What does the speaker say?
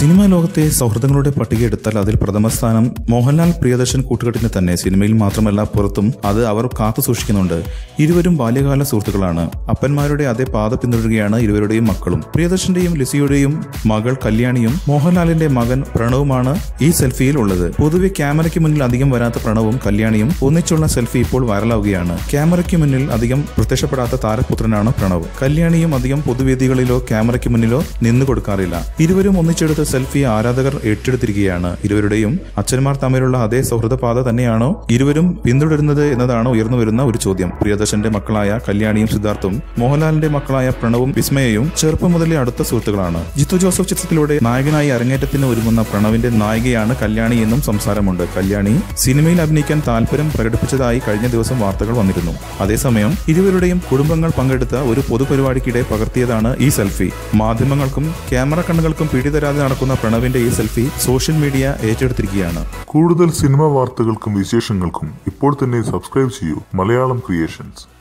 Cinema ലോകത്തെ സൗഹൃദങ്ങളുടെ പട്ടിക എടുത്താൽ അതിൽ പ്രഥമ സ്ഥാനം മോഹൻലാൽ പ്രിയദർശൻ കൂട്ടുകെട്ടിന് തന്നെ. സിനിമയിൽ മാത്രമല്ല പുറത്തും അത് അവർ കാത്തു സൂക്ഷിക്കുന്നുണ്ട്. ഇരുവരും ബാല്യകാല സുഹൃത്തുക്കളാണ്. അപ്പന്മാരുടെ അതേ പാത പിന്തുടരുകയാണ് ഇരുവരുടെയും മക്കളും. പ്രിയദർശന്റെയും ലിസിയുടെയും മകൾ കല്യാണിയും മോഹൻലാലിന്റെ മകൻ പ്രണവുമാണ് ഈ സെൽഫിയിൽ ഉള്ളത്. പൊതുവെ ക്യാമറയ്ക്ക് മുന്നിൽ അധികം വരാത്ത പ്രണവും കല്യാണിയും ഒന്നിച്ചുള്ള സെൽഫി ഇപ്പോൾ വൈറലാവുകയാണ്. ക്യാമറയ്ക്ക് മുന്നിൽ അധികം പ്രത്യക്ഷപ്പെടാത്ത താരപുത്രനാണ് പ്രണവ്. കല്യാണിയും അധികം പൊതുവേദികളിലോ ക്യാമറയ്ക്ക് മുന്നിലോ നിന്നു കൊടുക്കാറില്ല. ഇരുവരും ഒന്നിച്ചെടുത്ത സെൽഫി ആരാധകർ ഏറ്റെടുത്തിരിക്കുകയാണ്. ഇരുവരുടെയും അച്ഛന്മാർ തമ്മിലുള്ള അതേ സൗഹൃദപാത തന്നെയാണോ ഇരുവരും പിന്തുടരുന്നത് എന്നതാണ് ഉയർന്നു വരുന്ന ഒരു ചോദ്യം. പ്രിയദർശന്റെ മക്കളായ കല്യാണിയും സിദ്ധാർത്ഥും മോഹൻലാലിന്റെ മക്കളായ പ്രണവും വിസ്മയയും ചെറുപ്പം മുതലേ അടുത്ത സുഹൃത്തുക്കളാണ്. ജിത്തു ജോസഫ് ചിത്രത്തിലൂടെ നായകനായി അരങ്ങേറ്റത്തിന് ഒരുങ്ങുന്ന പ്രണവിന്റെ നായികയാണ് കല്യാണി എന്നും സംസാരമുണ്ട്. കല്യാണി സിനിമയിൽ അഭിനയിക്കാൻ താല്പര്യം പ്രകടിപ്പിച്ചതായി കഴിഞ്ഞ ദിവസം വാർത്തകൾ വന്നിരുന്നു. അതേസമയം ഇരുവരുടെയും കുടുംബങ്ങൾ പങ്കെടുത്ത ഒരു പൊതുപരിപാടിക്കിടെ പകർത്തിയതാണ് ഈ സെൽഫി. മാധ്യമങ്ങൾക്കും ക്യാമറ കണ്ണുകൾക്കും പിടിതരാതെ നടക്കുന്ന പ്രണവിന്റെ ഈ സെൽഫി സോഷ്യൽ മീഡിയ ഏറ്റെടുത്തിരിക്കുകയാണ്. കൂടുതൽ സിനിമാ വാർത്തകൾക്കും വിശേഷങ്ങൾക്കും ഇപ്പോൾ തന്നെ സബ്സ്ക്രൈബ് ചെയ്യൂ മലയാളം ക്രിയേഷൻസ്.